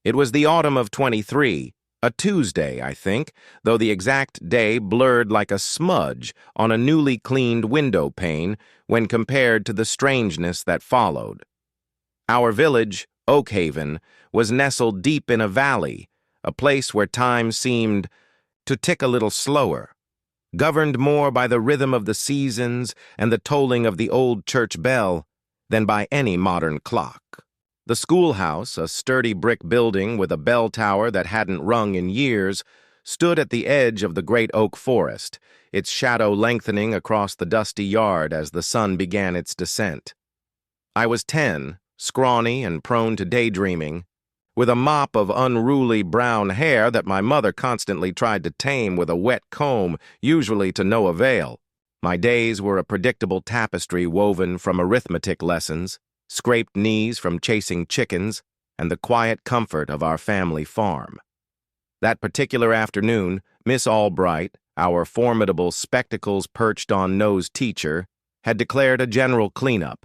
It was the autumn of 23, a Tuesday, I think, though the exact day blurred like a smudge on a newly cleaned window pane when compared to the strangeness that followed. Our village, Oakhaven, was nestled deep in a valley, a place where time seemed to tick a little slower, governed more by the rhythm of the seasons and the tolling of the old church bell than by any modern clock. The schoolhouse, a sturdy brick building with a bell tower that hadn't rung in years, stood at the edge of the great oak forest, its shadow lengthening across the dusty yard as the sun began its descent. I was 10, scrawny and prone to daydreaming, with a mop of unruly brown hair that my mother constantly tried to tame with a wet comb, usually to no avail. My days were a predictable tapestry woven from arithmetic lessons, scraped knees from chasing chickens, and the quiet comfort of our family farm. That particular afternoon, Miss Albright, our formidable spectacles-perched-on-nose teacher, had declared a general cleanup.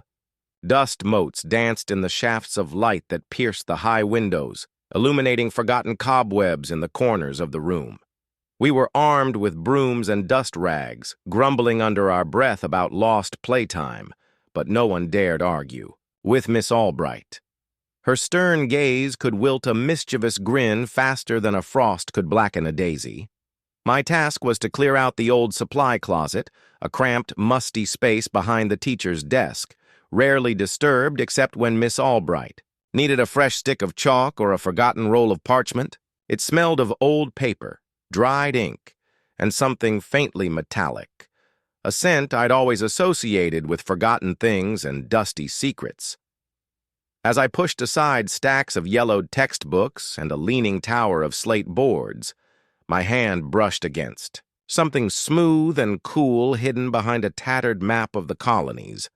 Dust motes danced in the shafts of light that pierced the high windows, illuminating forgotten cobwebs in the corners of the room. We were armed with brooms and dust rags, grumbling under our breath about lost playtime, but no one dared argue with Miss Albright. Her stern gaze could wilt a mischievous grin faster than a frost could blacken a daisy. My task was to clear out the old supply closet, a cramped, musty space behind the teacher's desk, rarely disturbed except when Miss Albright needed a fresh stick of chalk or a forgotten roll of parchment. It smelled of old paper, dried ink, and something faintly metallic, a scent I'd always associated with forgotten things and dusty secrets. As I pushed aside stacks of yellowed textbooks and a leaning tower of slate boards, my hand brushed against something smooth and cool hidden behind a tattered map of the colonies.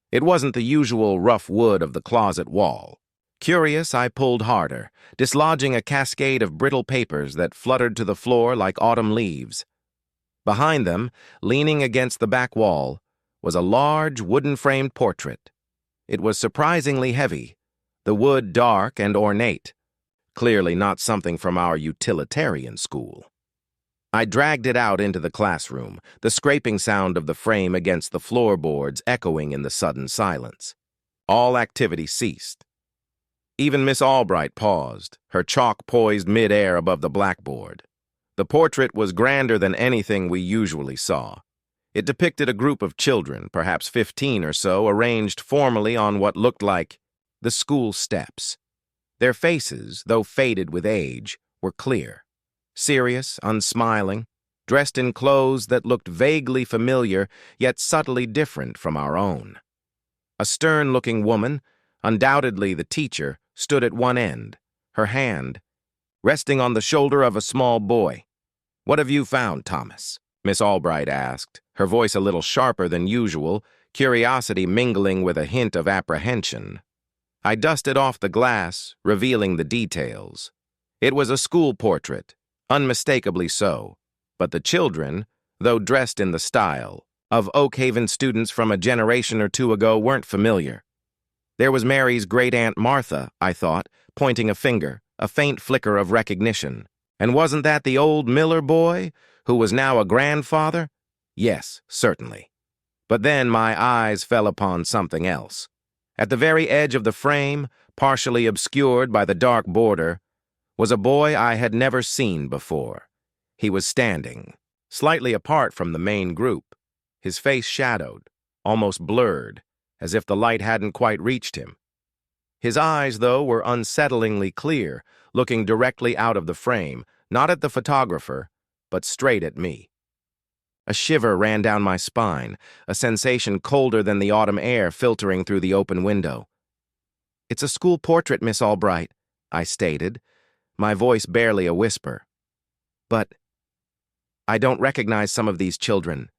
It wasn't the usual rough wood of the closet wall. Curious, I pulled harder, dislodging a cascade of brittle papers that fluttered to the floor like autumn leaves. Behind them, leaning against the back wall, was a large wooden-framed portrait. It was surprisingly heavy, the wood dark and ornate, clearly not something from our utilitarian school. I dragged it out into the classroom, the scraping sound of the frame against the floorboards echoing in the sudden silence. All activity ceased. Even Miss Albright paused, her chalk poised mid-air above the blackboard. The portrait was grander than anything we usually saw. It depicted a group of children, perhaps 15 or so, arranged formally on what looked like the school steps. Their faces, though faded with age, were clear, serious, unsmiling, dressed in clothes that looked vaguely familiar yet subtly different from our own. A stern-looking woman, undoubtedly the teacher, stood at one end, her hand resting on the shoulder of a small boy. "What have you found, Thomas?" Miss Albright asked, her voice a little sharper than usual, curiosity mingling with a hint of apprehension. I dusted off the glass, revealing the details. It was a school portrait, unmistakably so, but the children, though dressed in the style of Oakhaven students from a generation or two ago, weren't familiar. There was Mary's great-aunt Martha, I thought, pointing a finger, a faint flicker of recognition. And wasn't that the old Miller boy, who was now a grandfather? Yes, certainly. But then my eyes fell upon something else. At the very edge of the frame, partially obscured by the dark border, was a boy I had never seen before. He was standing, slightly apart from the main group, his face shadowed, almost blurred, as if the light hadn't quite reached him. His eyes, though, were unsettlingly clear, looking directly out of the frame, not at the photographer, but straight at me. A shiver ran down my spine, a sensation colder than the autumn air filtering through the open window. "It's a school portrait, Miss Albright," I stated, my voice barely a whisper. "But I don't recognize some of these children.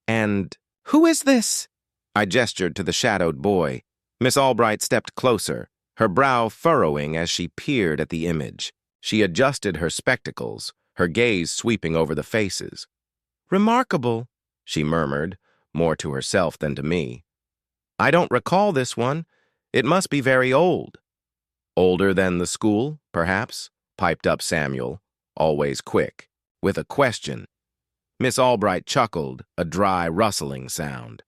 And who is this?" I gestured to the shadowed boy. Miss Albright stepped closer, her brow furrowing as she peered at the image. She adjusted her spectacles, her gaze sweeping over the faces. "Remarkable," she murmured, more to herself than to me. "I don't recall this one. It must be very old." Older than the school, perhaps? Piped up Samuel, always quick, with a question. Miss Albright chuckled, a dry, rustling sound.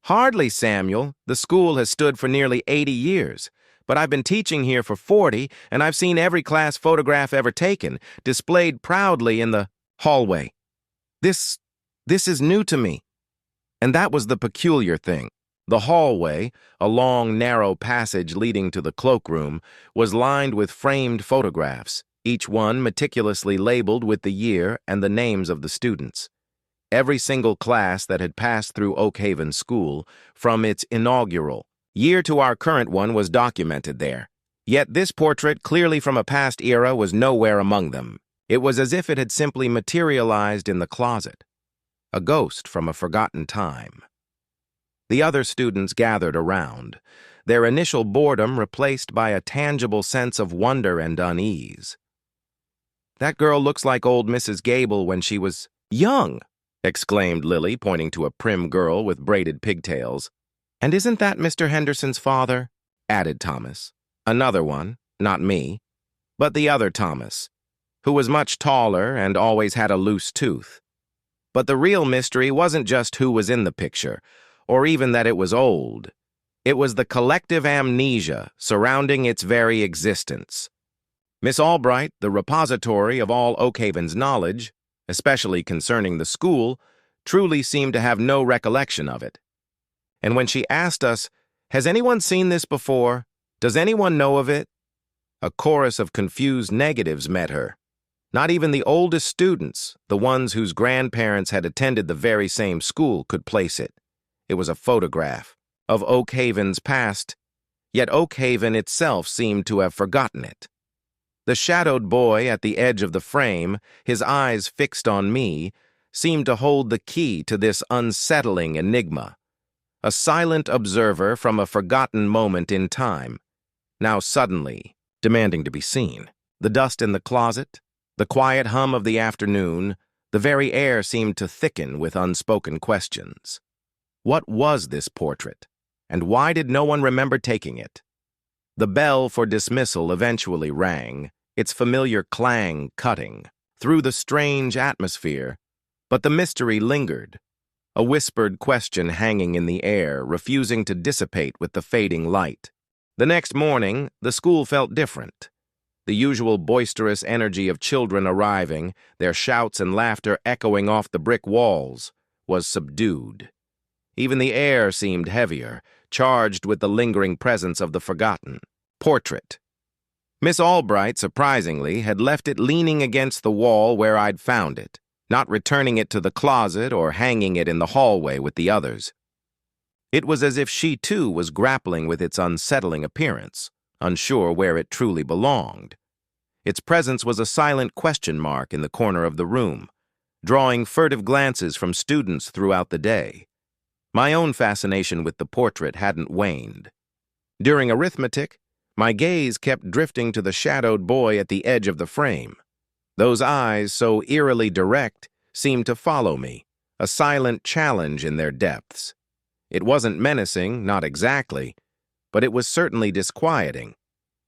Hardly, Samuel. The school has stood for nearly 80 years. But I've been teaching here for 40, and I've seen every class photograph ever taken, displayed proudly in the hallway. This is new to me. And that was the peculiar thing. The hallway, a long, narrow passage leading to the cloakroom, was lined with framed photographs, each one meticulously labeled with the year and the names of the students. Every single class that had passed through Oak Haven School, from its inaugural year to our current one, was documented there. Yet this portrait, clearly from a past era, was nowhere among them. It was as if it had simply materialized in the closet, a ghost from a forgotten time. The other students gathered around, their initial boredom replaced by a tangible sense of wonder and unease. "That girl looks like old Mrs. Gable when she was young," exclaimed Lily, pointing to a prim girl with braided pigtails. "And isn't that Mr. Henderson's father?" added Thomas. Another one, not me, but the other Thomas, who was much taller and always had a loose tooth. But the real mystery wasn't just who was in the picture, or even that it was old. It was the collective amnesia surrounding its very existence. Miss Albright, the repository of all Oak Haven's knowledge, especially concerning the school, truly seemed to have no recollection of it. And when she asked us, "Has anyone seen this before? Does anyone know of it?" a chorus of confused negatives met her. Not even the oldest students, the ones whose grandparents had attended the very same school, could place it. It was a photograph of Oak Haven's past, yet Oak Haven itself seemed to have forgotten it. The shadowed boy at the edge of the frame, his eyes fixed on me, seemed to hold the key to this unsettling enigma. A silent observer from a forgotten moment in time, now suddenly demanding to be seen. The dust in the closet, the quiet hum of the afternoon, the very air seemed to thicken with unspoken questions. What was this portrait, and why did no one remember taking it? The bell for dismissal eventually rang, its familiar clang cutting through the strange atmosphere, but the mystery lingered, a whispered question hanging in the air, refusing to dissipate with the fading light. The next morning, the school felt different. The usual boisterous energy of children arriving, their shouts and laughter echoing off the brick walls, was subdued. Even the air seemed heavier, charged with the lingering presence of the forgotten portrait. Miss Albright, surprisingly, had left it leaning against the wall where I'd found it, not returning it to the closet or hanging it in the hallway with the others. It was as if she, too, was grappling with its unsettling appearance, unsure where it truly belonged. Its presence was a silent question mark in the corner of the room, drawing furtive glances from students throughout the day. My own fascination with the portrait hadn't waned. During arithmetic, my gaze kept drifting to the shadowed boy at the edge of the frame. Those eyes, so eerily direct, seemed to follow me, a silent challenge in their depths. It wasn't menacing, not exactly, but it was certainly disquieting.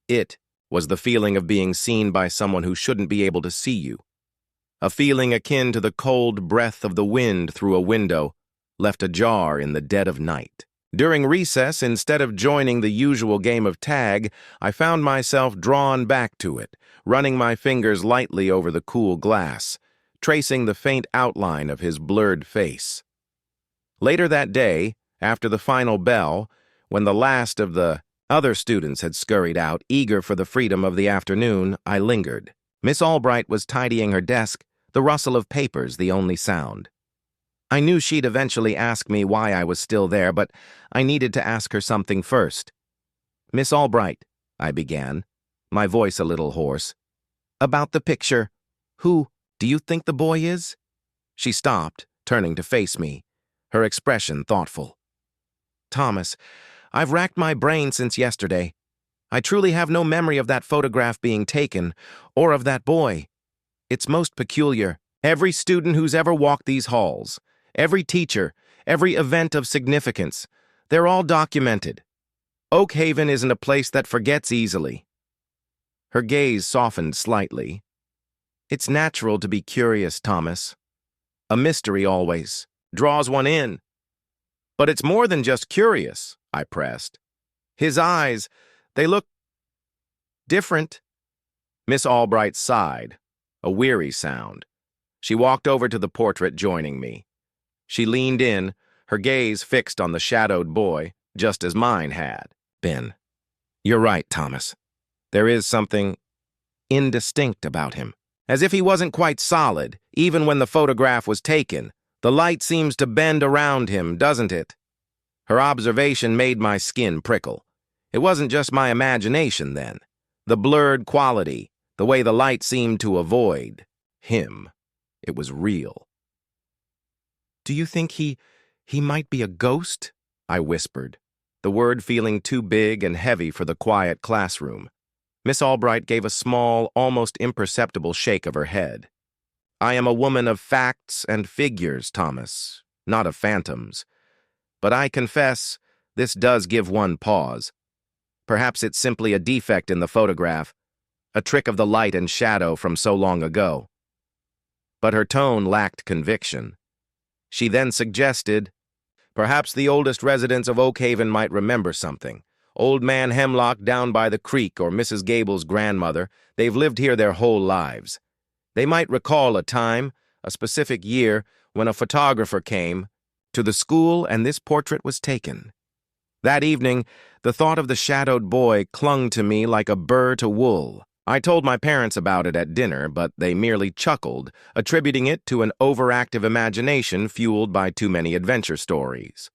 It was the feeling of being seen by someone who shouldn't be able to see you. A feeling akin to the cold breath of the wind through a window, left ajar in the dead of night. During recess, instead of joining the usual game of tag, I found myself drawn back to it, running my fingers lightly over the cool glass, tracing the faint outline of his blurred face. Later that day, after the final bell, when the last of the other students had scurried out, eager for the freedom of the afternoon, I lingered. Miss Albright was tidying her desk, the rustle of papers the only sound. I knew she'd eventually ask me why I was still there, but I needed to ask her something first. "Miss Albright," I began, my voice a little hoarse, "about the picture. Who do you think the boy is?" She stopped, turning to face me, her expression thoughtful. "Thomas, I've racked my brain since yesterday. I truly have no memory of that photograph being taken, or of that boy. It's most peculiar. Every student who's ever walked these halls, every teacher, every event of significance, they're all documented. Oak Haven isn't a place that forgets easily. Her gaze softened slightly. It's natural to be curious, Thomas. A mystery always draws one in. But it's more than just curious, I pressed. His eyes, they look different. Miss Albright sighed, a weary sound. She walked over to the portrait, joining me. She leaned in, her gaze fixed on the shadowed boy, just as mine had been. You're right, Thomas. There is something indistinct about him. As if he wasn't quite solid, even when the photograph was taken. The light seems to bend around him, doesn't it? Her observation made my skin prickle. It wasn't just my imagination, then. The blurred quality, the way the light seemed to avoid him. It was real. Do you think he might be a ghost? I whispered, the word feeling too big and heavy for the quiet classroom. Miss Albright gave a small, almost imperceptible shake of her head. I am a woman of facts and figures, Thomas, not of phantoms. But I confess, this does give one pause. Perhaps it's simply a defect in the photograph, a trick of the light and shadow from so long ago. But her tone lacked conviction. She then suggested, perhaps the oldest residents of Oakhaven might remember something. Old Man Hemlock down by the creek or Mrs. Gable's grandmother, they've lived here their whole lives. They might recall a time, a specific year, when a photographer came to the school and this portrait was taken. That evening, the thought of the shadowed boy clung to me like a burr to wool. I told my parents about it at dinner, but they merely chuckled, attributing it to an overactive imagination fueled by too many adventure stories.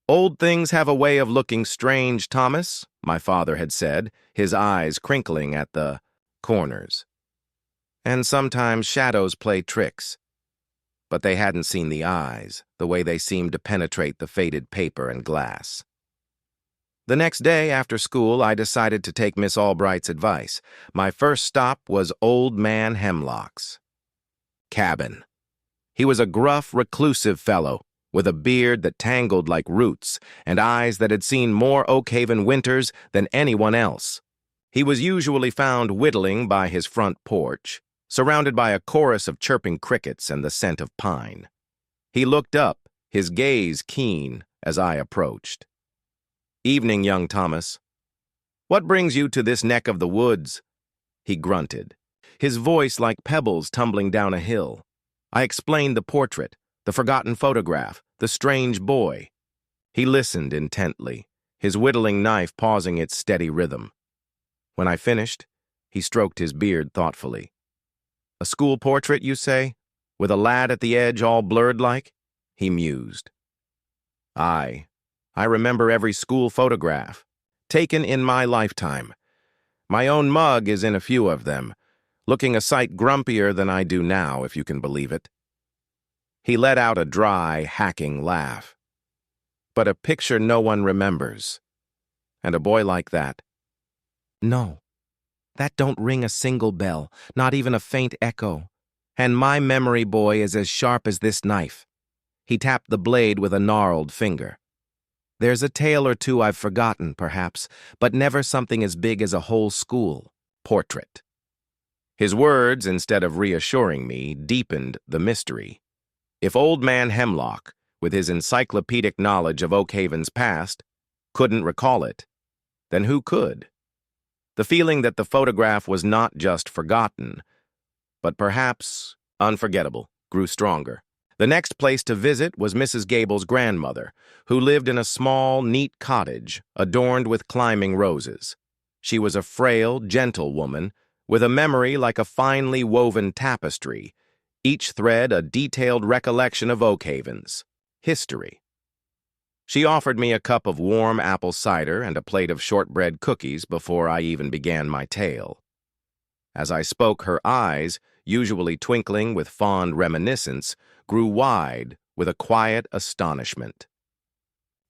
Old things have a way of looking strange, Thomas, my father had said, his eyes crinkling at the corners. And sometimes shadows play tricks. But they hadn't seen the eyes, the way they seemed to penetrate the faded paper and glass. The next day after school, I decided to take Miss Albright's advice. My first stop was Old Man Hemlock's cabin. He was a gruff, reclusive fellow, with a beard that tangled like roots and eyes that had seen more Oakhaven winters than anyone else. He was usually found whittling by his front porch, surrounded by a chorus of chirping crickets and the scent of pine. He looked up, his gaze keen, as I approached. Evening, young Thomas. What brings you to this neck of the woods? He grunted, his voice like pebbles tumbling down a hill. I explained the portrait, the forgotten photograph, the strange boy. He listened intently, his whittling knife pausing its steady rhythm. When I finished, he stroked his beard thoughtfully. A school portrait, you say? With a lad at the edge all blurred like? He mused. I remember every school photograph, taken in my lifetime. My own mug is in a few of them, looking a sight grumpier than I do now, if you can believe it. He let out a dry, hacking laugh. But a picture no one remembers. And a boy like that. No, that don't ring a single bell, not even a faint echo. And my memory, boy, is as sharp as this knife. He tapped the blade with a gnarled finger. There's a tale or two I've forgotten, perhaps, but never something as big as a whole school portrait. His words, instead of reassuring me, deepened the mystery. If Old Man Hemlock, with his encyclopedic knowledge of Oakhaven's past, couldn't recall it, then who could? The feeling that the photograph was not just forgotten, but perhaps unforgettable, grew stronger. The next place to visit was Mrs. Gable's grandmother, who lived in a small, neat cottage adorned with climbing roses. She was a frail, gentle woman, with a memory like a finely woven tapestry, each thread a detailed recollection of Oakhaven's history. She offered me a cup of warm apple cider and a plate of shortbread cookies before I even began my tale. As I spoke, her eyes, usually twinkling with fond reminiscence, grew wide with a quiet astonishment.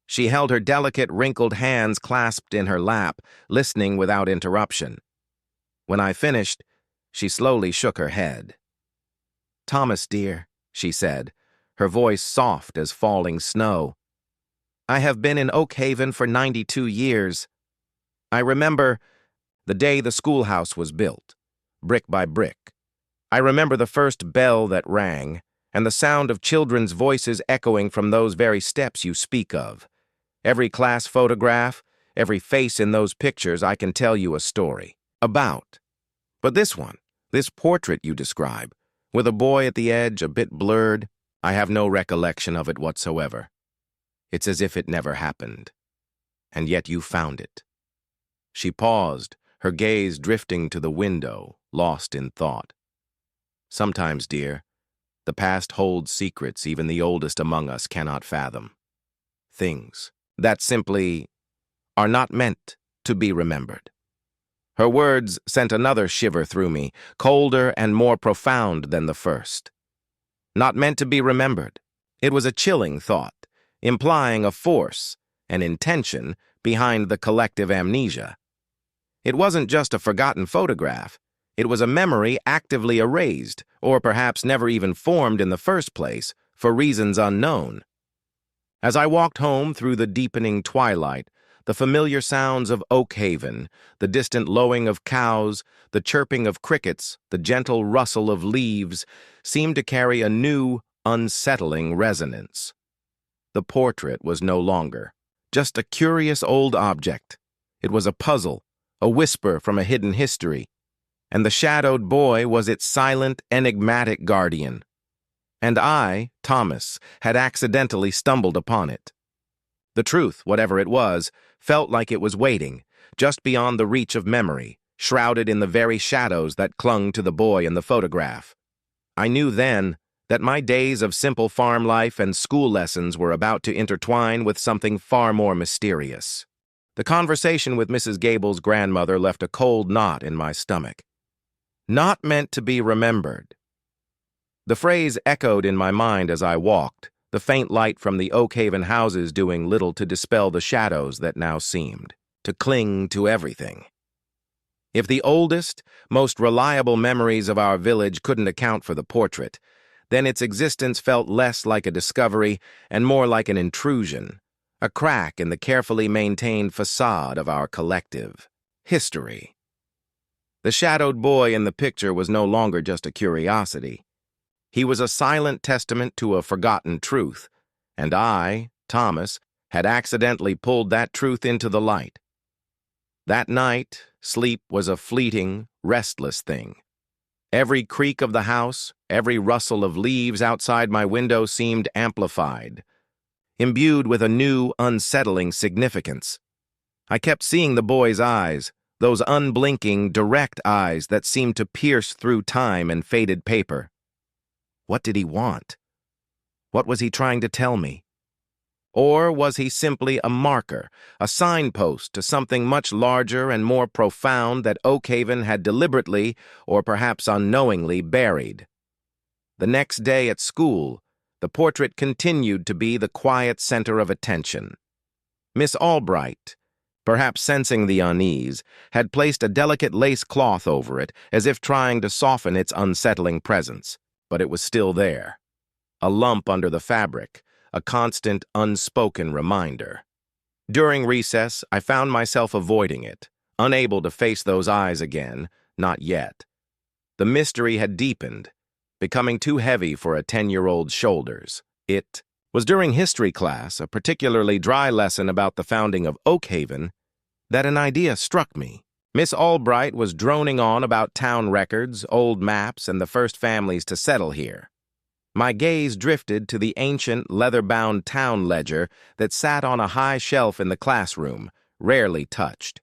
She held her delicate, wrinkled hands clasped in her lap, listening without interruption. When I finished, she slowly shook her head. "Thomas, dear," she said, her voice soft as falling snow, "I have been in Oakhaven for 92 years. I remember the day the schoolhouse was built, brick by brick. I remember the first bell that rang, and the sound of children's voices echoing from those very steps you speak of. Every class photograph, every face in those pictures I can tell you a story about. But this one, this portrait you describe, with a boy at the edge, a bit blurred, I have no recollection of it whatsoever. It's as if it never happened. And yet you found it. She paused, her gaze drifting to the window, lost in thought. Sometimes, dear, the past holds secrets even the oldest among us cannot fathom. Things that simply are not meant to be remembered. Her words sent another shiver through me, colder and more profound than the first. Not meant to be remembered. It was a chilling thought, implying a force, an intention behind the collective amnesia. It wasn't just a forgotten photograph. It was a memory actively erased, or perhaps never even formed in the first place, for reasons unknown. As I walked home through the deepening twilight, the familiar sounds of Oak Haven, the distant lowing of cows, the chirping of crickets, the gentle rustle of leaves, seemed to carry a new, unsettling resonance. The portrait was no longer just a curious old object. It was a puzzle, a whisper from a hidden history, and the shadowed boy was its silent, enigmatic guardian. And I, Thomas, had accidentally stumbled upon it. The truth, whatever it was, felt like it was waiting, just beyond the reach of memory, shrouded in the very shadows that clung to the boy in the photograph. I knew then that my days of simple farm life and school lessons were about to intertwine with something far more mysterious. The conversation with Mrs. Gable's grandmother left a cold knot in my stomach. Not meant to be remembered. The phrase echoed in my mind as I walked, the faint light from the Oak Haven houses doing little to dispel the shadows that now seemed to cling to everything. If the oldest, most reliable memories of our village couldn't account for the portrait, then its existence felt less like a discovery and more like an intrusion, a crack in the carefully maintained facade of our collective history. The shadowed boy in the picture was no longer just a curiosity. He was a silent testament to a forgotten truth, and I, Thomas, had accidentally pulled that truth into the light. That night, sleep was a fleeting, restless thing. Every creak of the house, every rustle of leaves outside my window seemed amplified, imbued with a new, unsettling significance. I kept seeing the boy's eyes, those unblinking, direct eyes that seemed to pierce through time and faded paper. What did he want? What was he trying to tell me? Or was he simply a marker, a signpost to something much larger and more profound that Oak Haven had deliberately, or perhaps unknowingly, buried? The next day at school, the portrait continued to be the quiet center of attention. Miss Albright, perhaps sensing the unease, had placed a delicate lace cloth over it, as if trying to soften its unsettling presence. But it was still there. A lump under the fabric, a constant, unspoken reminder. During recess, I found myself avoiding it, unable to face those eyes again, not yet. The mystery had deepened, becoming too heavy for a 10-year-old's shoulders. It was during history class, a particularly dry lesson about the founding of Oak Haven, that an idea struck me. Miss Albright was droning on about town records, old maps, and the first families to settle here. My gaze drifted to the ancient, leather-bound town ledger that sat on a high shelf in the classroom, rarely touched.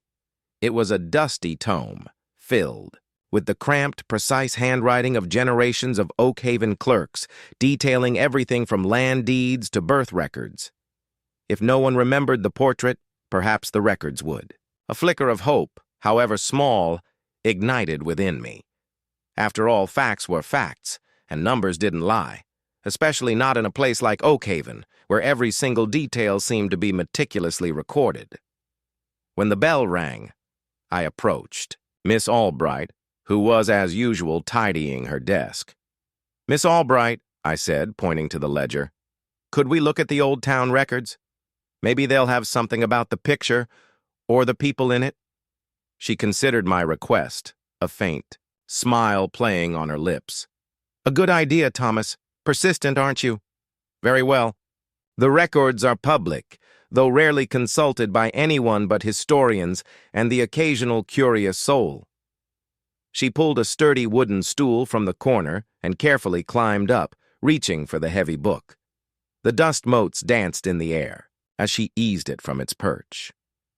It was a dusty tome, filled with the cramped, precise handwriting of generations of Oak Haven clerks, detailing everything from land deeds to birth records. If no one remembered the portrait, perhaps the records would. A flicker of hope, however small, ignited within me. After all, facts were facts, and numbers didn't lie, especially not in a place like Oak Haven, where every single detail seemed to be meticulously recorded. When the bell rang, I approached Miss Albright, who was, as usual, tidying her desk. "Miss Albright," I said, pointing to the ledger, "could we look at the old town records? Maybe they'll have something about the picture or the people in it." She considered my request, a faint smile playing on her lips. A good idea, Thomas. Persistent, aren't you? Very well. The records are public, though rarely consulted by anyone but historians and the occasional curious soul. She pulled a sturdy wooden stool from the corner and carefully climbed up, reaching for the heavy book. The dust motes danced in the air as she eased it from its perch.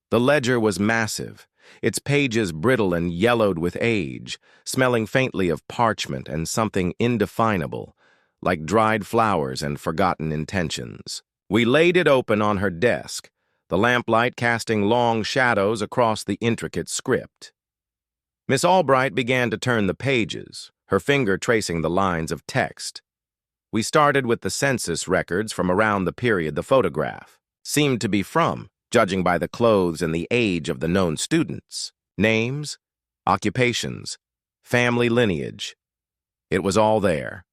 The ledger was massive, its pages brittle and yellowed with age, smelling faintly of parchment and something indefinable, like dried flowers and forgotten intentions. We laid it open on her desk, the lamplight casting long shadows across the intricate script. Miss Albright began to turn the pages, her finger tracing the lines of text. We started with the census records from around the period the photograph seemed to be from, judging by the clothes and the age of the known students. Names, occupations, family lineage. It was all there.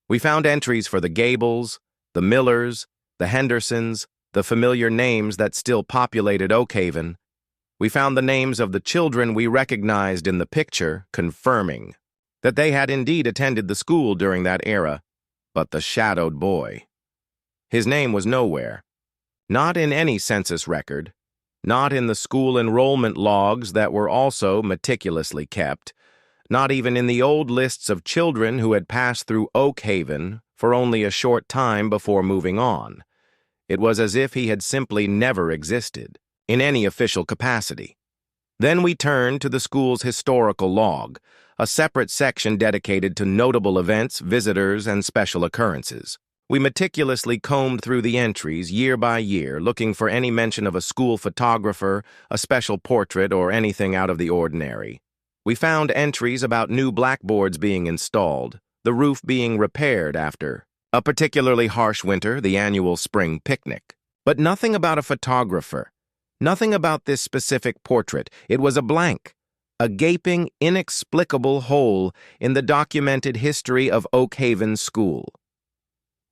We found entries for the Gables, the Millers, the Hendersons, the familiar names that still populated Oakhaven. We found the names of the children we recognized in the picture, confirming that they had indeed attended the school during that era, but the shadowed boy. His name was nowhere. Not in any census record, not in the school enrollment logs that were also meticulously kept, not even in the old lists of children who had passed through Oakhaven for only a short time before moving on. It was as if he had simply never existed, in any official capacity. Then we turned to the school's historical log, a separate section dedicated to notable events, visitors, and special occurrences. We meticulously combed through the entries year by year, looking for any mention of a school photographer, a special portrait, or anything out of the ordinary. We found entries about new blackboards being installed, the roof being repaired after a particularly harsh winter, the annual spring picnic. But nothing about a photographer, nothing about this specific portrait. It was a blank, a gaping, inexplicable hole in the documented history of Oakhaven School.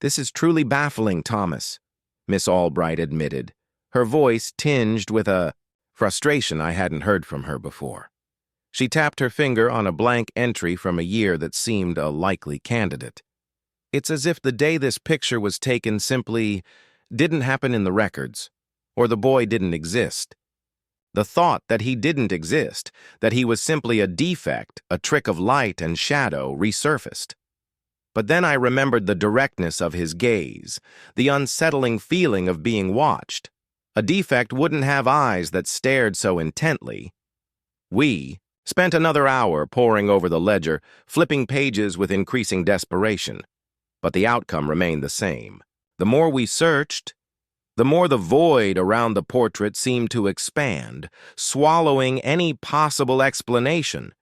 This is truly baffling, Thomas, Miss Albright admitted, her voice tinged with a frustration I hadn't heard from her before. She tapped her finger on a blank entry from a year that seemed a likely candidate. It's as if the day this picture was taken simply didn't happen in the records, or the boy didn't exist. The thought that he didn't exist, that he was simply a defect, a trick of light and shadow, resurfaced. But then I remembered the directness of his gaze, the unsettling feeling of being watched. A defect wouldn't have eyes that stared so intently. We spent another hour poring over the ledger, flipping pages with increasing desperation. But the outcome remained the same. The more we searched, the more the void around the portrait seemed to expand, swallowing any possible explanation.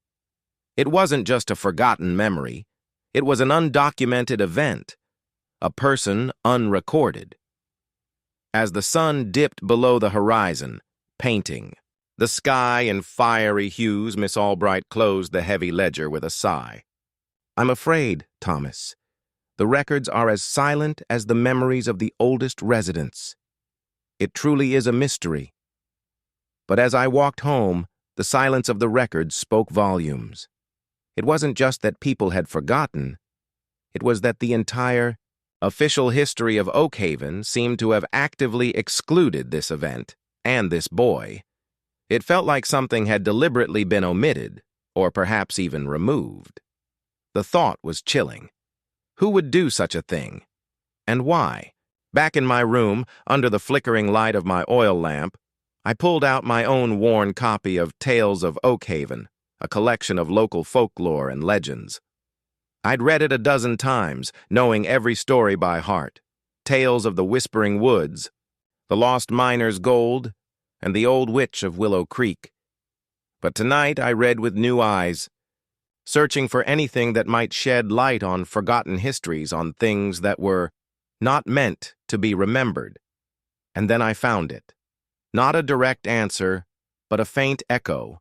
It wasn't just a forgotten memory. It was an undocumented event, a person unrecorded. As the sun dipped below the horizon, painting the sky in fiery hues, Miss Albright closed the heavy ledger with a sigh. I'm afraid, Thomas, the records are as silent as the memories of the oldest residents. It truly is a mystery. But as I walked home, the silence of the records spoke volumes. It wasn't just that people had forgotten. It was that the entire official history of Oakhaven seemed to have actively excluded this event and this boy. It felt like something had deliberately been omitted, or perhaps even removed. The thought was chilling. Who would do such a thing? And why? Back in my room, under the flickering light of my oil lamp, I pulled out my own worn copy of Tales of Oakhaven, a collection of local folklore and legends. I'd read it a dozen times, knowing every story by heart. Tales of the Whispering Woods, the Lost Miner's Gold, and the Old Witch of Willow Creek. But tonight I read with new eyes, searching for anything that might shed light on forgotten histories, on things that were not meant to be remembered. And then I found it. Not a direct answer, but a faint echo,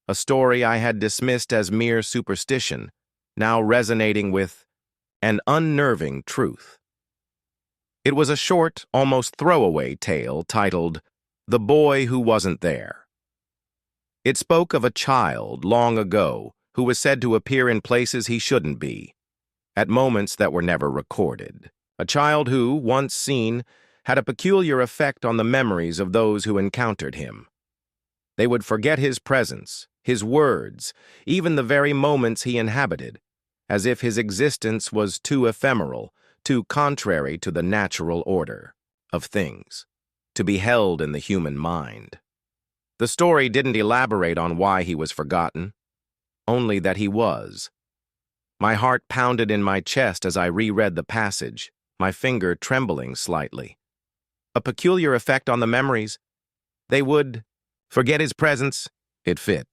a story I had dismissed as mere superstition, now resonating with an unnerving truth. It was a short, almost throwaway tale titled The Boy Who Wasn't There. It spoke of a child long ago who was said to appear in places he shouldn't be, at moments that were never recorded. A child who, once seen, had a peculiar effect on the memories of those who encountered him. They would forget his presence, his words, even the very moments he inhabited, as if his existence was too ephemeral, too contrary to the natural order of things, to be held in the human mind. The story didn't elaborate on why he was forgotten, only that he was. My heart pounded in my chest as I reread the passage, my finger trembling slightly. A peculiar effect on the memories. They would forget his presence. It fit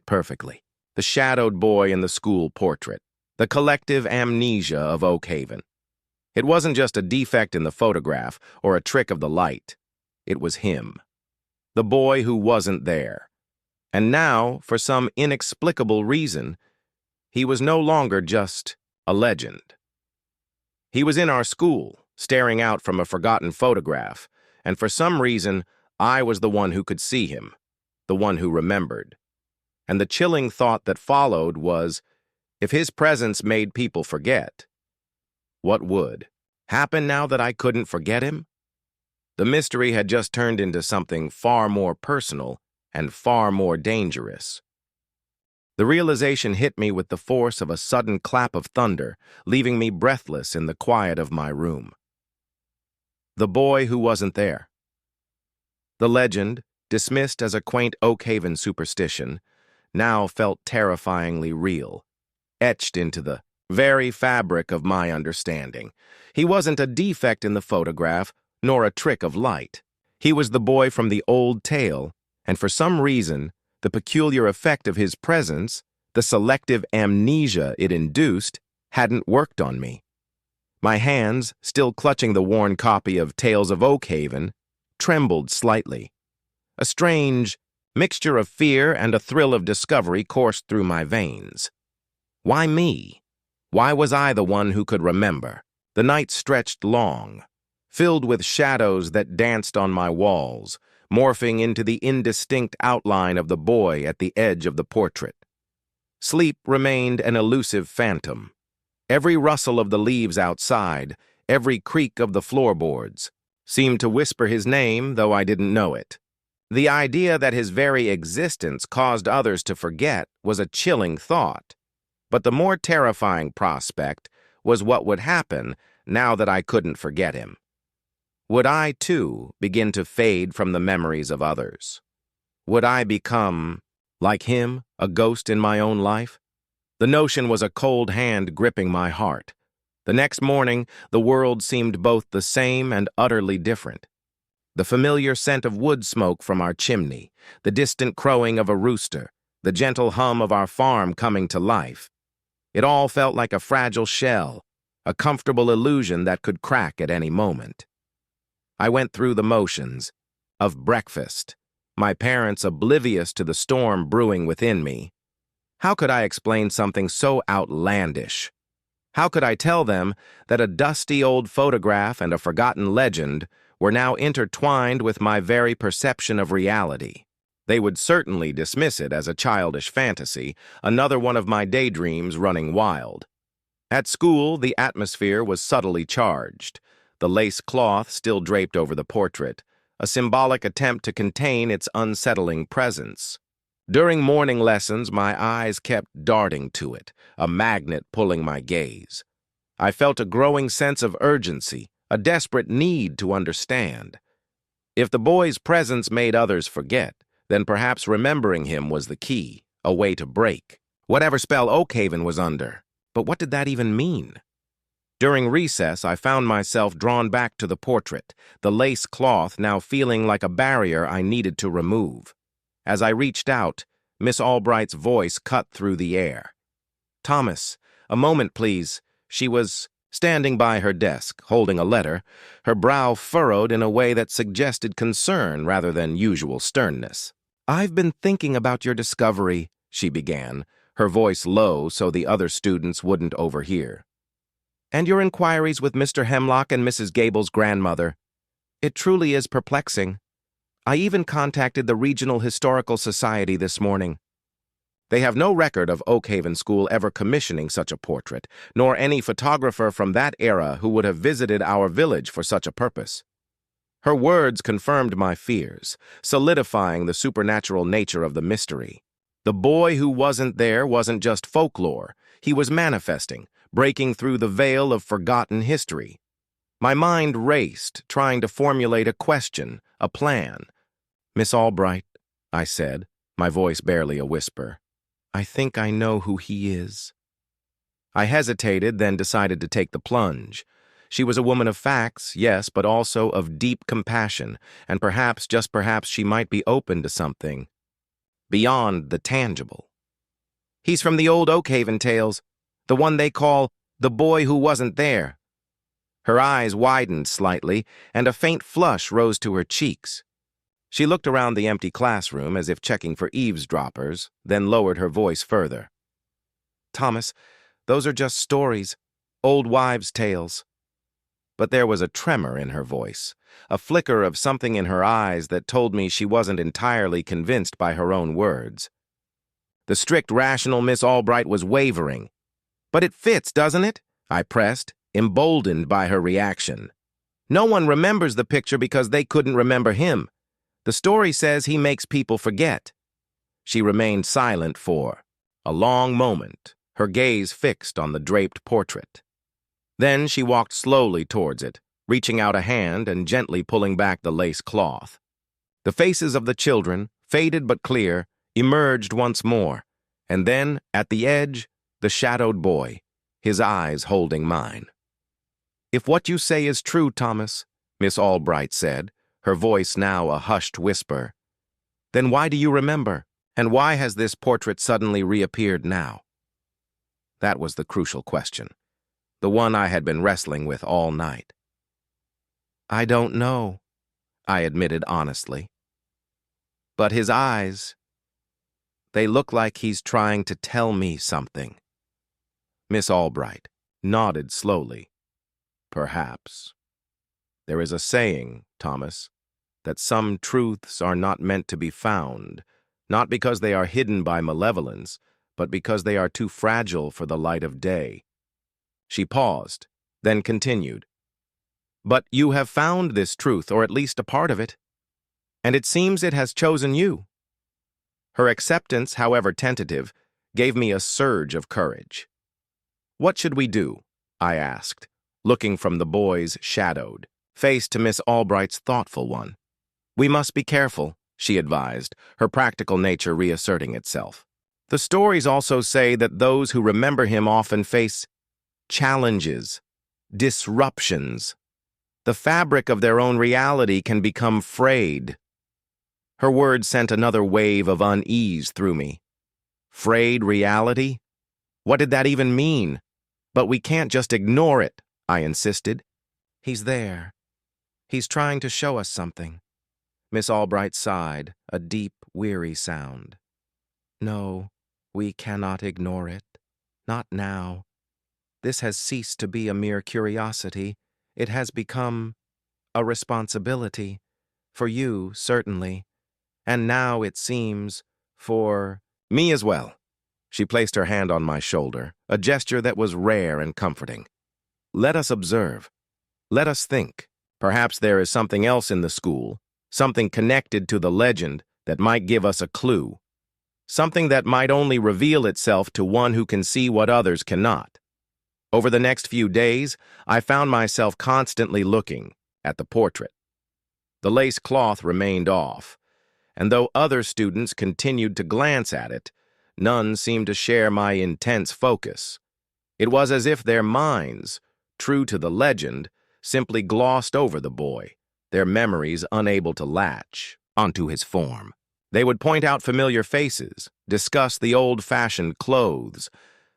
perfectly. The shadowed boy in the school portrait, the collective amnesia of Oak Haven. It wasn't just a defect in the photograph or a trick of the light. It was him, the boy who wasn't there. And now, for some inexplicable reason, he was no longer just a legend. He was in our school, staring out from a forgotten photograph, and for some reason, I was the one who could see him, the one who remembered. And the chilling thought that followed was, if his presence made people forget, what would happen now that I couldn't forget him? The mystery had just turned into something far more personal and far more dangerous. The realization hit me with the force of a sudden clap of thunder, leaving me breathless in the quiet of my room. The boy who wasn't there. The legend, dismissed as a quaint Oak Haven superstition, now felt terrifyingly real, etched into the very fabric of my understanding. He wasn't a defect in the photograph, nor a trick of light. He was the boy from the old tale, and for some reason, the peculiar effect of his presence, the selective amnesia it induced, hadn't worked on me. My hands, still clutching the worn copy of Tales of Oak Haven, trembled slightly. A strange mixture of fear and a thrill of discovery coursed through my veins. Why me? Why was I the one who could remember? The night stretched long, filled with shadows that danced on my walls, morphing into the indistinct outline of the boy at the edge of the portrait. Sleep remained an elusive phantom. Every rustle of the leaves outside, every creak of the floorboards, seemed to whisper his name, though I didn't know it. The idea that his very existence caused others to forget was a chilling thought. But the more terrifying prospect was what would happen now that I couldn't forget him. Would I, too, begin to fade from the memories of others? Would I become, like him, a ghost in my own life? The notion was a cold hand gripping my heart. The next morning, the world seemed both the same and utterly different. The familiar scent of wood smoke from our chimney, the distant crowing of a rooster, the gentle hum of our farm coming to life. It all felt like a fragile shell, a comfortable illusion that could crack at any moment. I went through the motions of breakfast, my parents oblivious to the storm brewing within me. How could I explain something so outlandish? How could I tell them that a dusty old photograph and a forgotten legend were now intertwined with my very perception of reality? They would certainly dismiss it as a childish fantasy, another one of my daydreams running wild. At school, the atmosphere was subtly charged. The lace cloth still draped over the portrait, a symbolic attempt to contain its unsettling presence. During morning lessons, my eyes kept darting to it, a magnet pulling my gaze. I felt a growing sense of urgency, a desperate need to understand. If the boy's presence made others forget, then perhaps remembering him was the key, a way to break whatever spell Oak Haven was under. But what did that even mean? During recess, I found myself drawn back to the portrait, the lace cloth now feeling like a barrier I needed to remove. As I reached out, Miss Albright's voice cut through the air. "Thomas, a moment, please." She was standing by her desk, holding a letter, her brow furrowed in a way that suggested concern rather than usual sternness. "I've been thinking about your discovery," she began, her voice low so the other students wouldn't overhear. "And your inquiries with Mr. Hemlock and Mrs. Gable's grandmother. It truly is perplexing. I even contacted the Regional Historical Society this morning. They have no record of Oakhaven School ever commissioning such a portrait, nor any photographer from that era who would have visited our village for such a purpose. Her words confirmed my fears, solidifying the supernatural nature of the mystery. The boy who wasn't there wasn't just folklore. He was manifesting, breaking through the veil of forgotten history. My mind raced, trying to formulate a question, a plan. "Miss Albright," I said, my voice barely a whisper, "I think I know who he is." I hesitated, then decided to take the plunge. She was a woman of facts, yes, but also of deep compassion, and perhaps, just perhaps, she might be open to something beyond the tangible. "He's from the old Oakhaven tales, the one they call The Boy Who Wasn't There." Her eyes widened slightly, and a faint flush rose to her cheeks. She looked around the empty classroom as if checking for eavesdroppers, then lowered her voice further. "Thomas, those are just stories, old wives' tales." But there was a tremor in her voice, a flicker of something in her eyes that told me she wasn't entirely convinced by her own words. The strict, rational Miss Albright was wavering. "But it fits, doesn't it?" I pressed, emboldened by her reaction. "No one remembers the picture because they couldn't remember him. The story says he makes people forget." She remained silent for a long moment, her gaze fixed on the draped portrait. Then she walked slowly towards it, reaching out a hand and gently pulling back the lace cloth. The faces of the children, faded but clear, emerged once more, and then, at the edge, the shadowed boy, his eyes holding mine. "If what you say is true, Thomas," Miss Albright said, her voice now a hushed whisper, "then why do you remember? And why has this portrait suddenly reappeared now?" That was the crucial question, the one I had been wrestling with all night. "I don't know," I admitted honestly. "But his eyes, they look like he's trying to tell me something." Miss Albright nodded slowly. "Perhaps. There is a saying, Thomas, that some truths are not meant to be found, not because they are hidden by malevolence, but because they are too fragile for the light of day." She paused, then continued. "But you have found this truth, or at least a part of it, and it seems it has chosen you." Her acceptance, however tentative, gave me a surge of courage. "What should we do?" I asked, looking from the boy's shadowed face to Miss Albright's thoughtful one. "We must be careful," she advised, her practical nature reasserting itself. "The stories also say that those who remember him often face challenges, disruptions. The fabric of their own reality can become frayed." Her words sent another wave of unease through me. Frayed reality? What did that even mean? "But we can't just ignore it," I insisted. "He's there. He's trying to show us something." Miss Albright sighed, a deep, weary sound. "No, we cannot ignore it. Not now. This has ceased to be a mere curiosity. It has become a responsibility. For you, certainly. And now, it seems, for me as well." She placed her hand on my shoulder, a gesture that was rare and comforting. "Let us observe. Let us think. Perhaps there is something else in the school, something connected to the legend that might give us a clue. Something that might only reveal itself to one who can see what others cannot." Over the next few days, I found myself constantly looking at the portrait. The lace cloth remained off, and though other students continued to glance at it, none seemed to share my intense focus. It was as if their minds, true to the legend, simply glossed over the boy, their memories unable to latch onto his form. They would point out familiar faces, discuss the old-fashioned clothes,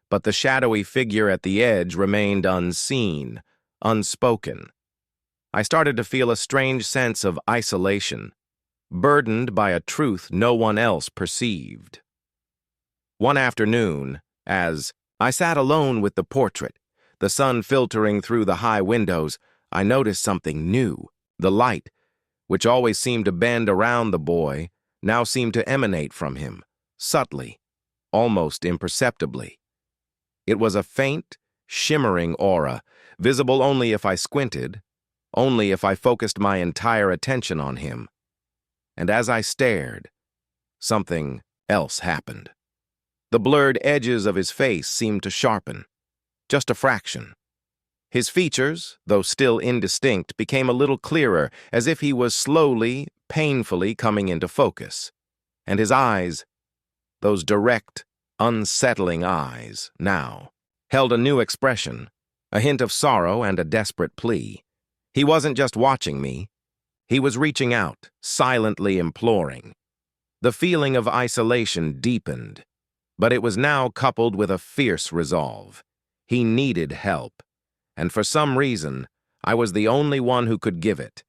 but the shadowy figure at the edge remained unseen, unspoken. I started to feel a strange sense of isolation, burdened by a truth no one else perceived. One afternoon, as I sat alone with the portrait, the sun filtering through the high windows, I noticed something new. The light, which always seemed to bend around the boy, now seemed to emanate from him, subtly, almost imperceptibly. It was a faint, shimmering aura, visible only if I squinted, only if I focused my entire attention on him. And as I stared, something else happened. The blurred edges of his face seemed to sharpen, just a fraction. His features, though still indistinct, became a little clearer, as if he was slowly, painfully coming into focus. And his eyes, those direct, unsettling eyes, now, held a new expression, a hint of sorrow and a desperate plea. He wasn't just watching me. He was reaching out, silently imploring. The feeling of isolation deepened, but it was now coupled with a fierce resolve. He needed help, and for some reason, I was the only one who could give it.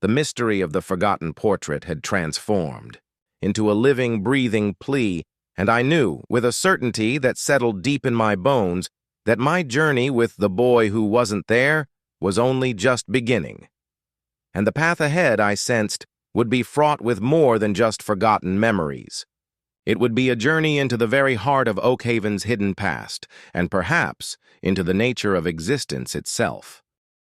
The mystery of the forgotten portrait had transformed into a living, breathing plea, and I knew, with a certainty that settled deep in my bones, that my journey with the boy who wasn't there was only just beginning. And the path ahead, I sensed, would be fraught with more than just forgotten memories. It would be a journey into the very heart of Oakhaven's hidden past, and perhaps into the nature of existence itself.